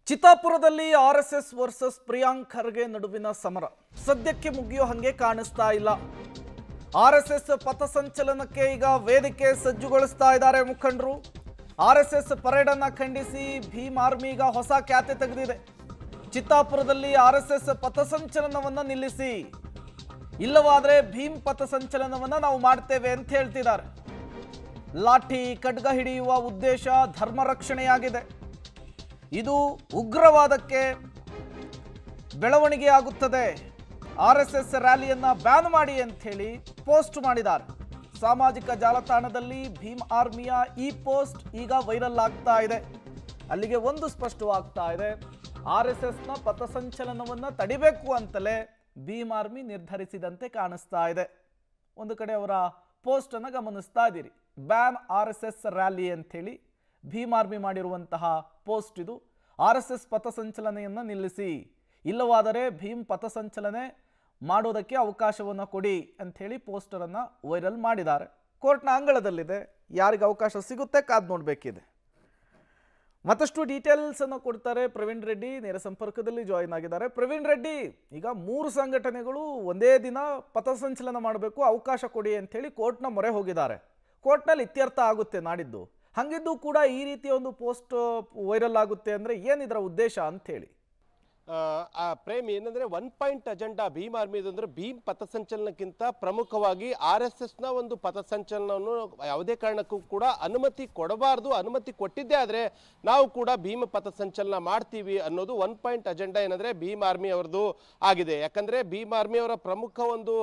ಚಿತ್ತಾಪುರದಲ್ಲಿ RSS versus Priyank Kharge ನಡುವಿನ ಸಮರ ಸದ್ಯಕ್ಕೆ ಮುಗಿಯೋ ಹಾಗೆ ಕಾಣಿಸ್ತಾ ಇಲ್ಲ. ಆರ್ಎಸ್ಎಸ್ ಪಥಸಂಚಲನಕ್ಕೆ ಈಗ ವೇದಿಕೆ ಸಜ್ಜುಗೊಳಿಸ್ತಾ ಇದ್ದಾರೆ ಮುಖಂಡರು. ಆರ್ಎಸ್ಎಸ್ ಪರೇಡ್ ಅನ್ನು ಖಂಡಿಸಿ ಭೀಮ್ ಆರ್ಮಿ ಈಗ ಹೊಸ ಖ್ಯಾತೆ ತೆಗೆದಿದೆ. ಚಿತ್ತಾಪುರದಲ್ಲಿ ಆರ್ಎಸ್ಎಸ್ ಪಥಸಂಚಲನವನ್ನು ನಿಲ್ಲಿಸಿ, ಇಲ್ಲವಾದರೆ ಭೀಮ್ ಪಥಸಂಚಲನವನ್ನು ನಾವು ಮಾಡ್ತೇವೆ ಅಂತ ಹೇಳ್ತಿದ್ದಾರೆ. ಲಾಠಿ ಖಡ್ಗ ಹಿಡಿಯುವ ಉದ್ದೇಶ ಧರ್ಮ ರಕ್ಷಣೆಯಾಗಿದೆ. ಇದು ಉಗ್ರವಾದಕ್ಕೆ ಬೆಳವಣಿಗೆ ಆಗುತ್ತದೆ. ಆರ್ಎಸ್ಎಸ್ ರ್ಯಾಲಿಯನ್ನ ಬ್ಯಾನ್ ಮಾಡಿ ಅಂತ ಹೇಳಿ ಪೋಸ್ಟ್ ಮಾಡಿದ್ದಾರೆ. ಸಾಮಾಜಿಕ ಜಾಲತಾಣದಲ್ಲಿ ಭೀಮ್ ಆರ್ಮಿಯ ಈ ಪೋಸ್ಟ್ ಈಗ ವೈರಲ್ ಆಗ್ತಾ ಇದೆ. ಅಲ್ಲಿಗೆ ಒಂದು ಸ್ಪಷ್ಟವಾಗ್ತಾ ಇದೆ, ಆರ್ಎಸ್ಎಸ್ನ ಪಥಸಂಚಲನವನ್ನು ತಡಿಬೇಕು ಅಂತಲೇ ಭೀಮ್ ಆರ್ಮಿ ನಿರ್ಧರಿಸಿದಂತೆ ಕಾಣಿಸ್ತಾ ಇದೆ. ಒಂದು ಕಡೆ ಅವರ ಪೋಸ್ಟ್ ಅನ್ನು ಗಮನಿಸ್ತಾ ಇದ್ದೀರಿ, ಬ್ಯಾನ್ ಆರ್ಎಸ್ಎಸ್ ರ್ಯಾಲಿ ಅಂಥೇಳಿ ಭೀಮ್ ಆರ್ಮಿ ಮಾಡಿರುವಂತಹ ಪೋಸ್ಟ್ ಇದು. ಆರ್ಎಸ್ಎಸ್ ಪಥಸಂಚಲನೆಯನ್ನು ನಿಲ್ಲಿಸಿ, ಇಲ್ಲವಾದರೆ ಭೀಮ್ ಪಥಸಂಚಲನೆ ಮಾಡೋದಕ್ಕೆ ಅವಕಾಶವನ್ನು ಕೊಡಿ ಅಂಥೇಳಿ ಪೋಸ್ಟರನ್ನು ವೈರಲ್ ಮಾಡಿದ್ದಾರೆ. ಕೋರ್ಟ್ನ ಅಂಗಳದಲ್ಲಿದೆ, ಯಾರಿಗೆ ಅವಕಾಶ ಸಿಗುತ್ತೆ ಕಾದು ನೋಡಬೇಕಿದೆ. ಮತ್ತಷ್ಟು ಡೀಟೇಲ್ಸ್ ಅನ್ನು ಕೊಡ್ತಾರೆ ಪ್ರವೀಣ್ ರೆಡ್ಡಿ, ನೇರ ಸಂಪರ್ಕದಲ್ಲಿ ಜಾಯಿನ್ ಆಗಿದ್ದಾರೆ. ಪ್ರವೀಣ್ ರೆಡ್ಡಿ, ಈಗ 3 ಸಂಘಟನೆಗಳು ಒಂದೇ ದಿನ ಪಥಸಂಚಲನ ಮಾಡಬೇಕು, ಅವಕಾಶ ಕೊಡಿ ಅಂಥೇಳಿ ಕೋರ್ಟ್ನ ಮೊರೆ ಹೋಗಿದ್ದಾರೆ. ಕೋರ್ಟ್ನಲ್ಲಿ ಇತ್ಯರ್ಥ ಆಗುತ್ತೆ ನಾಡಿದ್ದು. ಹಂಗಿದ್ದು ಕೂಡ ಈ ರೀತಿಯ ಒಂದು ಪೋಸ್ಟ್ ವೈರಲ್ ಆಗುತ್ತೆ ಅಂದರೆ ಏನಿದರ ಉದ್ದೇಶ ಅಂಥೇಳಿ? ಪ್ರೇಮ್, ಏನಂದ್ರೆ 1 ಪಾಯಿಂಟ್ ಅಜೆಂಡಾ ಭೀಮ್ ಆರ್ಮಿ ಅಂದ್ರೆ ಭೀಮ್ ಪಥಸಂಚಲನಕ್ಕಿಂತ ಪ್ರಮುಖವಾಗಿ RSS ನ ಒಂದು ಪಥಸಂಚಲನವನ್ನು ಯಾವುದೇ ಕಾರಣಕ್ಕೂ ಕೂಡ ಅನುಮತಿ ಕೊಡಬಾರದು. ಅನುಮತಿ ಕೊಟ್ಟಿದ್ದೇ ಆದ್ರೆ ನಾವು ಕೂಡ ಭೀಮ್ ಪಥಸಂಚಲನ ಮಾಡ್ತೀವಿ ಅನ್ನೋದು 1 ಪಾಯಿಂಟ್ ಅಜೆಂಡಾ ಏನಂದ್ರೆ ಭೀಮ್ ಆರ್ಮಿ ಅವರದು ಆಗಿದೆ. ಯಾಕಂದ್ರೆ ಭೀಮ್ ಆರ್ಮಿ ಅವರ ಪ್ರಮುಖ ಒಂದು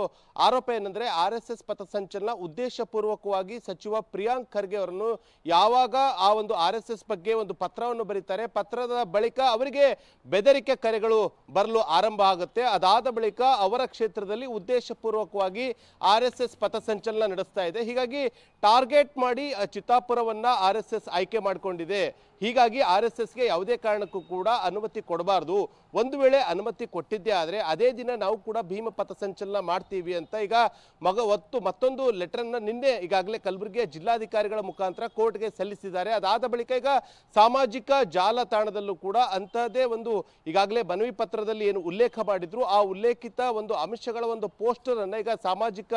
ಆರೋಪ ಏನಂದ್ರೆ RSS ಪಥಸಂಚಲನ ಉದ್ದೇಶಪೂರ್ವಕವಾಗಿ ಸಚಿವ ಪ್ರಿಯಾಂಕ್ ಖರ್ಗೆ ಅವರನ್ನು ಯಾವಾಗ ಆ ಒಂದು RSS ಬಗ್ಗೆ ಒಂದು ಪತ್ರವನ್ನು ಬರೀತಾರೆ, ಪತ್ರದ ಬಳಿಕ ಅವರಿಗೆ ಬೆದರಿಕೆ ಕರೆಗಳು ಬರಲು ಆರಂಭ ಆಗುತ್ತೆ. ಅದಾದ ಬಳಿಕ ಅವರ ಕ್ಷೇತ್ರದಲ್ಲಿ ಉದ್ದೇಶಪೂರ್ವಕವಾಗಿ RSS ಪಥಸಂಚಲನ ನಡೆಸ್ತಾ ಇದೆ. ಹೀಗಾಗಿ ಟಾರ್ಗೆಟ್ ಮಾಡಿ ಚಿತ್ತಾಪುರವನ್ನ RSS ಆಯ್ಕೆ ಮಾಡಿಕೊಂಡಿದೆ. ಹೀಗಾಗಿ RSSಗೆ ಯಾವುದೇ ಕಾರಣಕ್ಕೂ ಕೂಡ ಅನುಮತಿ ಕೊಡಬಾರದು. ಒಂದು ವೇಳೆ ಅನುಮತಿ ಕೊಟ್ಟಿದ್ದೇ ಆದರೆ ಅದೇ ದಿನ ನಾವು ಕೂಡ ಭೀಮ ಪಥಸಂಚಲನ ಮಾಡ್ತೀವಿ ಅಂತ ಈಗ ಮತ್ತೊಂದು ಲೆಟರ್ನ ನಿನ್ನೆ ಈಗಾಗಲೇ ಕಲಬುರಗಿಯ ಜಿಲ್ಲಾಧಿಕಾರಿಗಳ ಮುಖಾಂತರ ಕೋರ್ಟ್ಗೆ ಸಲ್ಲಿಸಿದ್ದಾರೆ. ಅದಾದ ಬಳಿಕ ಈಗ ಸಾಮಾಜಿಕ ಜಾಲತಾಣದಲ್ಲೂ ಕೂಡ ಅಂತಹದೇ ಒಂದು ಈಗಾಗಲೇ ಮನವಿ ಪತ್ರದಲ್ಲಿ ಏನು ಉಲ್ಲೇಖ ಮಾಡಿದ್ರು ಆ ಉಲ್ಲೇಖಿತ ಒಂದು ಅಂಶಗಳ ಒಂದು ಪೋಸ್ಟರ್ ಅನ್ನ ಈಗ ಸಾಮಾಜಿಕ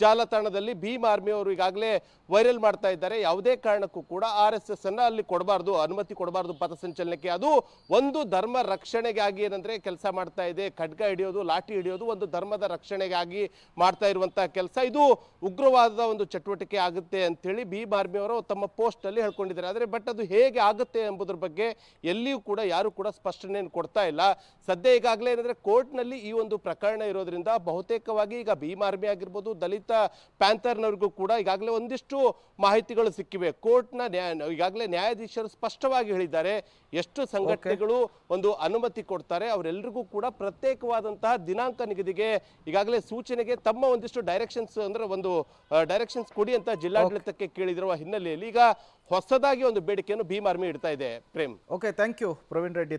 ಜಾಲತಾಣದಲ್ಲಿ ಭೀಮ್ ಆರ್ಮಿ ಅವರು ಈಗಾಗಲೇ ವೈರಲ್ ಮಾಡ್ತಾ ಇದ್ದಾರೆ. ಯಾವುದೇ ಕಾರಣಕ್ಕೂ ಕೂಡ RSS ಅನ್ನ ಅಲ್ಲಿ ಕೊಡಬಾರದು, ಅನುಮತಿ ಕೊಡಬಾರದು ಪಥಸಂಚಲನಕ್ಕೆ. ಅದು ಒಂದು ಧರ್ಮ ರಕ್ಷಣೆಗಾಗಿ ಏನಂದ್ರೆ ಕೆಲಸ ಮಾಡ್ತಾ ಇದೆ. ಖಡ್ಗ ಹಿಡಿಯೋದು, ಲಾಠಿ ಹಿಡಿಯೋದು ಒಂದು ಧರ್ಮದ ರಕ್ಷಣೆಗಾಗಿ ಮಾಡ್ತಾ ಇರುವಂತಹ ಕೆಲಸ. ಇದು ಉಗ್ರವಾದ ಒಂದು ಚಟುವಟಿಕೆ ಆಗುತ್ತೆ ಅಂತ ಹೇಳಿ ಭೀಮ್ ಆರ್ಮಿ ಅವರು ತಮ್ಮ ಪೋಸ್ಟ್ ಅಲ್ಲಿ ಹೇಳ್ಕೊಂಡಿದ್ದಾರೆ. ಆದ್ರೆ ಬಟ್ ಅದು ಹೇಗೆ ಆಗುತ್ತೆ ಎಂಬುದರ ಬಗ್ಗೆ ಎಲ್ಲಿಯೂ ಕೂಡ ಯಾರು ಕೂಡ ಸ್ಪಷ್ಟನೆಯನ್ನು ಕೊಡ್ತಾ ಇಲ್ಲ. ಸದ್ಯ ಈಗಾಗಲೇ ಏನಂದ್ರೆ ಕೋರ್ಟ್ ನಲ್ಲಿ ಈ ಒಂದು ಪ್ರಕರಣ ಇರೋದ್ರಿಂದ ಬಹುತೇಕವಾಗಿ ಈಗ ಭೀಮ್ ಆರ್ಮಿ ಆಗಿರ್ಬೋದು, ದಲಿತ ಪ್ಯಾಂಥರ್ನವರಿಗೂ ಕೂಡ ಈಗಾಗಲೇ ಒಂದಿಷ್ಟು ಮಾಹಿತಿಗಳು ಸಿಕ್ಕಿವೆ. ಕೋರ್ಟ್ನ ಈಗಾಗಲೇ ನ್ಯಾಯಾಧೀಶರು ಸ್ಪಷ್ಟವಾಗಿ ಹೇಳಿದ್ದಾರೆ, ಎಷ್ಟು ಸಂಘಟನೆಗಳು ಒಂದು ಅನುಮತಿ ಕೊಡ್ತಾರೆ ಅವರೆಲ್ಲರಿಗೂ ಕೂಡ ಪ್ರತ್ಯೇಕವಾದಂತಹ ದಿನಾಂಕ ನಿಗದಿಗೆ ಈಗಾಗಲೇ ಸೂಚನೆಗೆ ತಮ್ಮ ಒಂದಿಷ್ಟು ಡೈರೆಕ್ಷನ್ಸ್ ಅಂದ್ರೆ ಒಂದು ಡೈರೆಕ್ಷನ್ಸ್ ಕೊಡಿ ಅಂತ ಜಿಲ್ಲಾಡಳಿತಕ್ಕೆ ಕೇಳಿದಿರುವ ಹಿನ್ನೆಲೆಯಲ್ಲಿ ಈಗ ಹೊಸದಾಗಿ ಒಂದು ಬೇಡಿಕೆಯನ್ನು ಭೀಮ್ ಆರ್ಮಿ ಇಡ್ತಾ ಇದೆ. Prem, okay, thank you Praveen Reddy.